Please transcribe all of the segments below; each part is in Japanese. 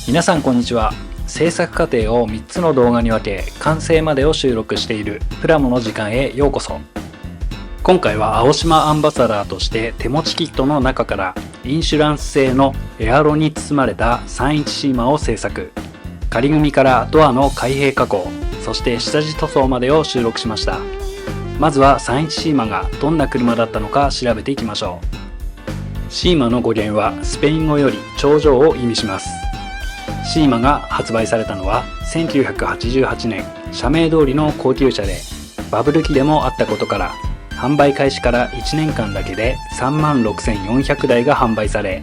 皆さんこんにちは。制作過程を3つの動画に分け完成までを収録しているプラモの時間へようこそ。今回は青島アンバサダーとして手持ちキットの中からインシュランス製のエアロに包まれた31シーマを製作。仮組みからドアの開閉加工、そして下地塗装までを収録しました。まずは31シーマがどんな車だったのか調べていきましょう。シーマの語源はスペイン語より頂上を意味します。シーマが発売されたのは1988年、社名通りの高級車でバブル期でもあったことから、販売開始から1年間だけで36,400台が販売され、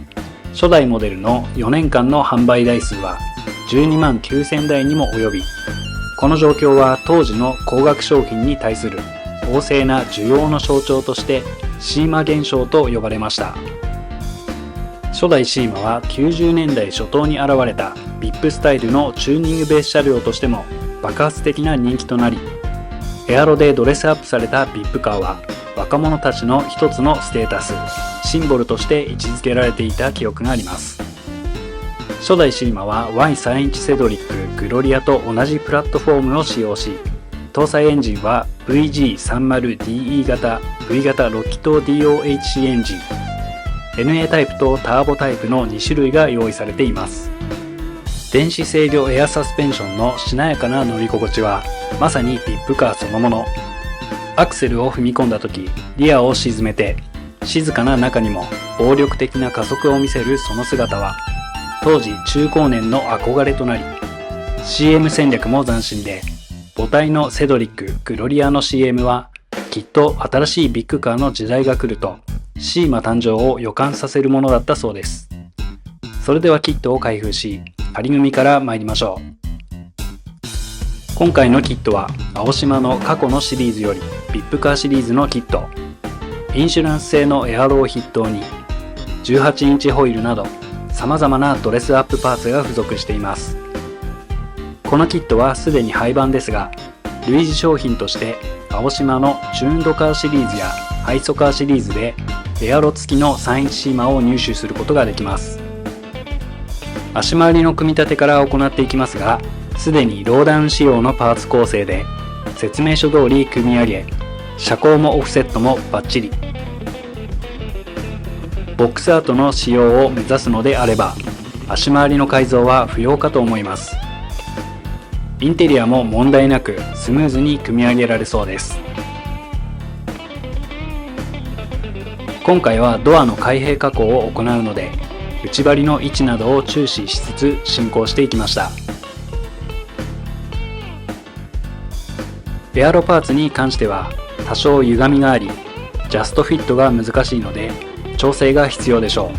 初代モデルの4年間の販売台数は129,000台にも及び、この状況は当時の高額商品に対する旺盛な需要の象徴としてシーマ現象と呼ばれました。初代シーマは90年代初頭に現れたVIPスタイルのチューニングベース車両としても爆発的な人気となり、エアロでドレスアップされた VIP カーは若者たちの一つのステータス、シンボルとして位置づけられていた記憶があります。初代シーマは Y31 セドリック、グロリアと同じプラットフォームを使用し、搭載エンジンは VG30DE 型、V 型ロキッド DOHC エンジン、NA タイプとターボタイプの2種類が用意されています。電子制御エアサスペンションのしなやかな乗り心地はまさにVIPカーそのもの。アクセルを踏み込んだ時、リアを沈めて静かな中にも暴力的な加速を見せるその姿は当時中高年の憧れとなり、 CM 戦略も斬新で、母体のセドリック、グロリアの CM はきっと新しいビッグカーの時代が来るとシーマ誕生を予感させるものだったそうです。それではキットを開封し、仮組みから参りましょう。今回のキットは青島の過去のシリーズより VIP カーシリーズのキット。インシュランス製のエアロを筆頭に18インチホイールなど様々なドレスアップパーツが付属しています。このキットはすでに廃盤ですが、類似商品として青島のチューンドカーシリーズやハイソカーシリーズでエアロ付きの31シーマを入手することができます。足回りの組み立てから行っていきますが、すでにローダウン仕様のパーツ構成で説明書通り組み上げ、車高もオフセットもバッチリ。ボックスアートの使用を目指すのであれば足回りの改造は不要かと思います。インテリアも問題なくスムーズに組み上げられそうです。今回はドアの開閉加工を行うので、内張りの位置などを注視しつつ進行していきました。エアロパーツに関しては多少歪みがあり、ジャストフィットが難しいので調整が必要でしょ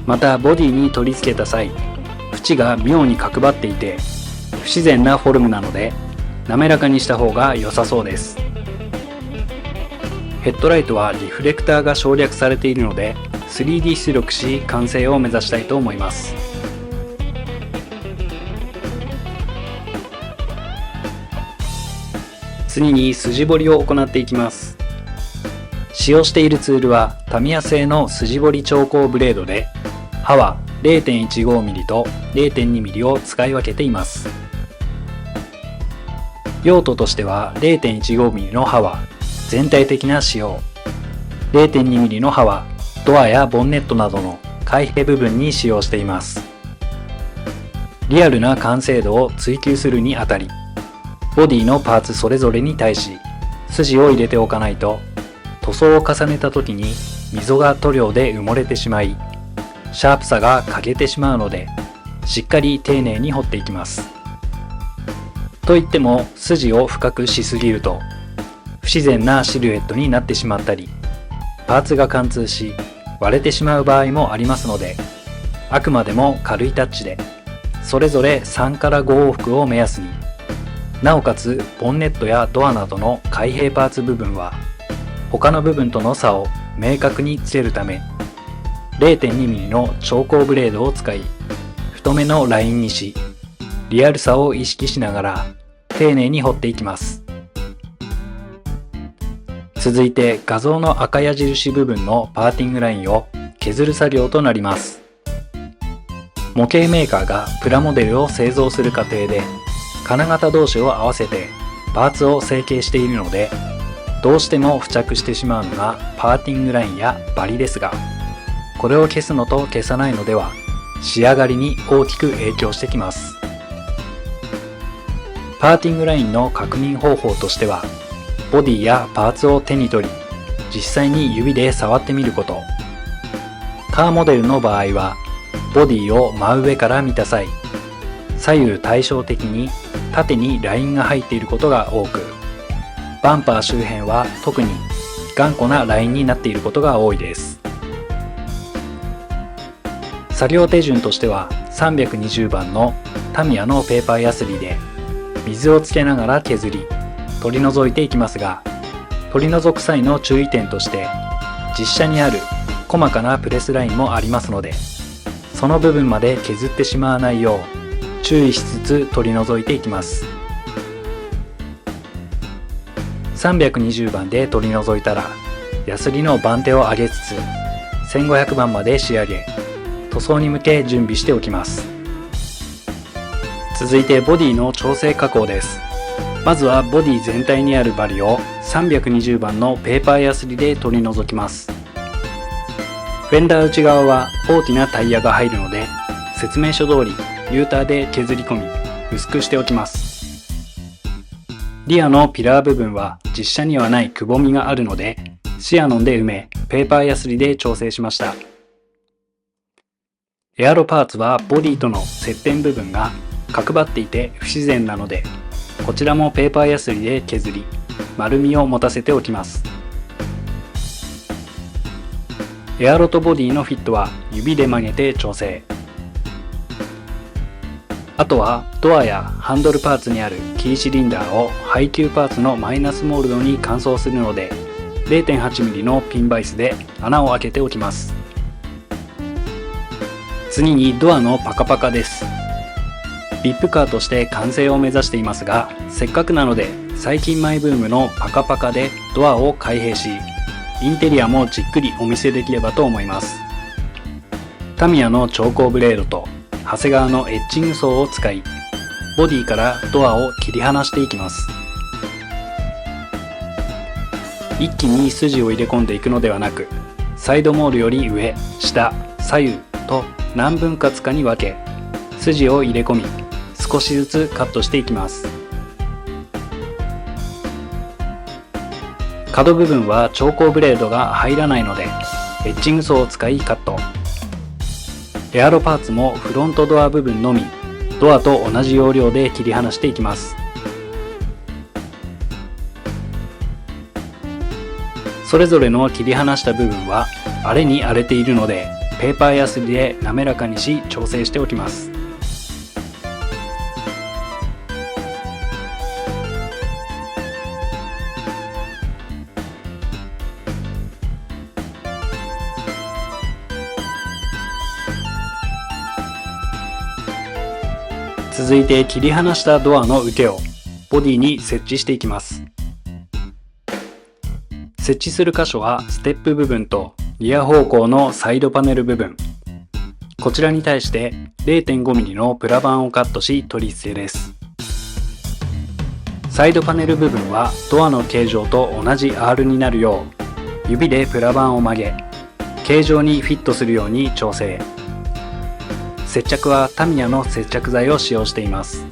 う。またボディに取り付けた際、縁が妙に角張っていて不自然なフォルムなので滑らかにした方が良さそうです。ヘッドライトはリフレクターが省略されているので 3D 出力し完成を目指したいと思います。次に筋彫りを行っていきます。使用しているツールはタミヤ製の筋彫り調光ブレードで、刃は 0.15mm と 0.2mm を使い分けています。用途としては 0.15mm の刃は全体的な使用、0.2mm の刃はドアやボンネットなどの開閉部分に使用しています。リアルな完成度を追求するにあたり、ボディのパーツそれぞれに対し筋を入れておかないと、塗装を重ねた時に溝が塗料で埋もれてしまい、シャープさが欠けてしまうので、しっかり丁寧に彫っていきます。といっても筋を深くしすぎると不自然なシルエットになってしまったり、パーツが貫通し割れてしまう場合もありますので、あくまでも軽いタッチでそれぞれ3から5往復を目安に、なおかつボンネットやドアなどの開閉パーツ部分は他の部分との差を明確につけるため 0.2mm の調光ブレードを使い、太めのラインにし、リアルさを意識しながら丁寧に彫っていきます。続いて画像の赤矢印部分のパーティングラインを削る作業となります。模型メーカーがプラモデルを製造する過程で金型同士を合わせてパーツを成形しているので、どうしても付着してしまうのがパーティングラインやバリですが、これを消すのと消さないのでは仕上がりに大きく影響してきます。パーティングラインの確認方法としては、ボディやパーツを手に取り実際に指で触ってみること。カーモデルの場合はボディを真上から見た際、左右対称的に縦にラインが入っていることが多く、バンパー周辺は特に頑固なラインになっていることが多いです。作業手順としては320番のタミヤのペーパーヤスリで水をつけながら削り取り除いていきますが、取り除く際の注意点として実車にある細かなプレスラインもありますので、その部分まで削ってしまわないよう注意しつつ取り除いていきます。320番で取り除いたら、ヤスリの番手を上げつつ1500番まで仕上げ、塗装に向け準備しておきます。続いてボディの調整加工です。まずはボディ全体にあるバリを320番のペーパーヤスリで取り除きます。フェンダー内側は大きなタイヤが入るので、説明書通りリューターで削り込み薄くしておきます。リアのピラー部分は実車にはないくぼみがあるので、シアノンで埋めペーパーヤスリで調整しました。エアロパーツはボディとの接点部分が角張っていて不自然なので、こちらもペーパーヤスリで削り丸みを持たせておきます。エアロとボディのフィットは指で曲げて調整。あとはドアやハンドルパーツにあるキーシリンダーを配給パーツのマイナスモールドに乾燥するので、 0.8mm のピンバイスで穴を開けておきます。次にドアのパカパカです。ビップカーとして完成を目指していますが、せっかくなので最近マイブームのパカパカでドアを開閉し、インテリアもじっくりお見せできればと思います。タミヤの調光ブレードと長谷川のエッチングソーを使い、ボディからドアを切り離していきます。一気に筋を入れ込んでいくのではなく、サイドモールより上、下、左右と何分割かに分け、筋を入れ込み少しずつカットしていきます。角部分は調光ブレードが入らないのでエッチングソーを使いカット。エアロパーツもフロントドア部分のみドアと同じ要領で切り離していきます。それぞれの切り離した部分は荒れに荒れているので、ペーパーヤスリで滑らかにし調整しておきます。続いて切り離したドアの受けをボディに設置していきます。設置する箇所はステップ部分とリア方向のサイドパネル部分、こちらに対して 0.5mm のプラ板をカットし取り付けです。サイドパネル部分はドアの形状と同じ R になるよう指でプラ板を曲げ、形状にフィットするように調整。接着はタミヤの接着剤を使用しています。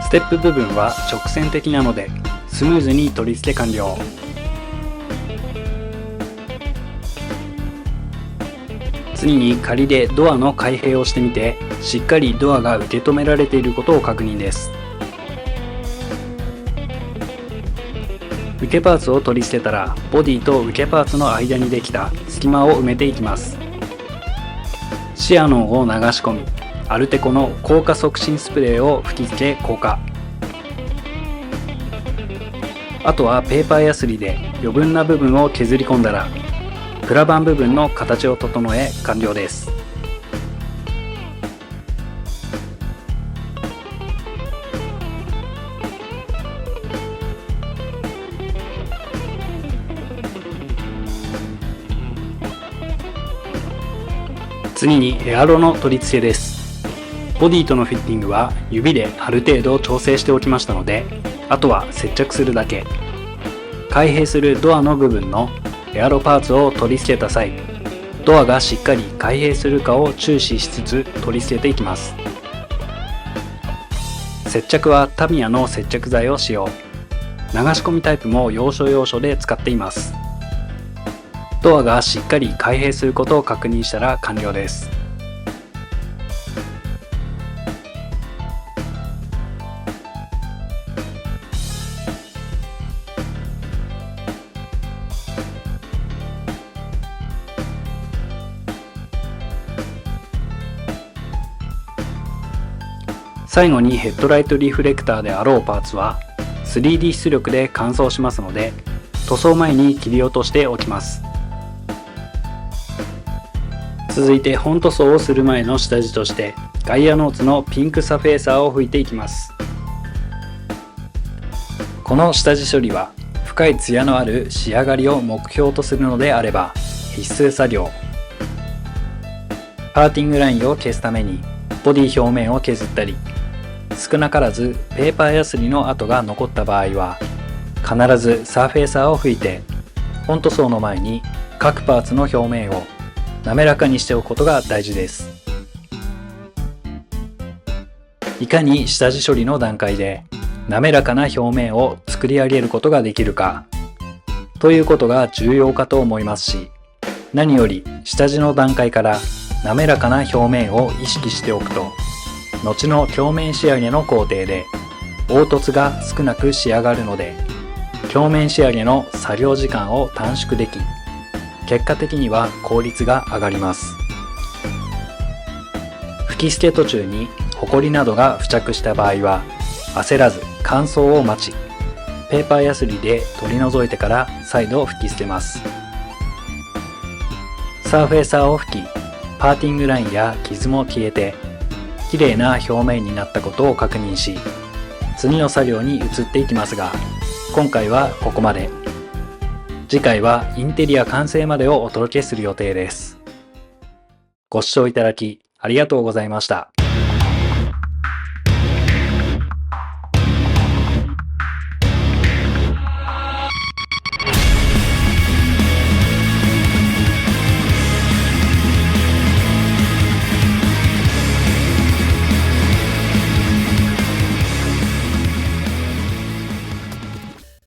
ステップ部分は直線的なのでスムーズに取り付け完了。次に仮でドアの開閉をしてみて、しっかりドアが受け止められていることを確認です。受けパーツを取り捨てたら、ボディと受けパーツの間にできた隙間を埋めていきます。シアノンを流し込み、アルテコの硬化促進スプレーを吹き付け硬化。あとはペーパーヤスリで余分な部分を削り込んだら、プラ板部分の形を整え完了です。次にエアロの取り付けです。ボディとのフィッティングは指である程度調整しておきましたので、あとは接着するだけ。開閉するドアの部分のエアロパーツを取り付けた際、ドアがしっかり開閉するかを注視しつつ取り付けていきます。接着はタミヤの接着剤を使用。流し込みタイプも要所要所で使っています。ドアがしっかり開閉することを確認したら完了です。最後にヘッドライトリフレクターであろうパーツは 3D 出力で乾燥しますので、塗装前に切り落としておきます。続いて本塗装をする前の下地としてガイアノーツのピンクサフェーサーを拭いていきます。この下地処理は深いツヤのある仕上がりを目標とするのであれば必須作業。パーティングラインを消すためにボディ表面を削ったり、少なからずペーパーヤスリの跡が残った場合は必ずサーフェーサーを拭いて、本塗装の前に各パーツの表面を滑らかにしておくことが大事です。いかに下地処理の段階で滑らかな表面を作り上げることができるかということが重要かと思いますし、何より下地の段階から滑らかな表面を意識しておくと、後の表面仕上げの工程で凹凸が少なく仕上がるので、表面仕上げの作業時間を短縮でき、結果的には効率が上がります。吹き付け途中にホコリなどが付着した場合は焦らず乾燥を待ち、ペーパーヤスリで取り除いてから再度吹き付けます。サーフェーサーを吹き、パーティングラインや傷も消えて綺麗な表面になったことを確認し、次の作業に移っていきますが、今回はここまで。次回はインテリア完成までをお届けする予定です。ご視聴いただきありがとうございました。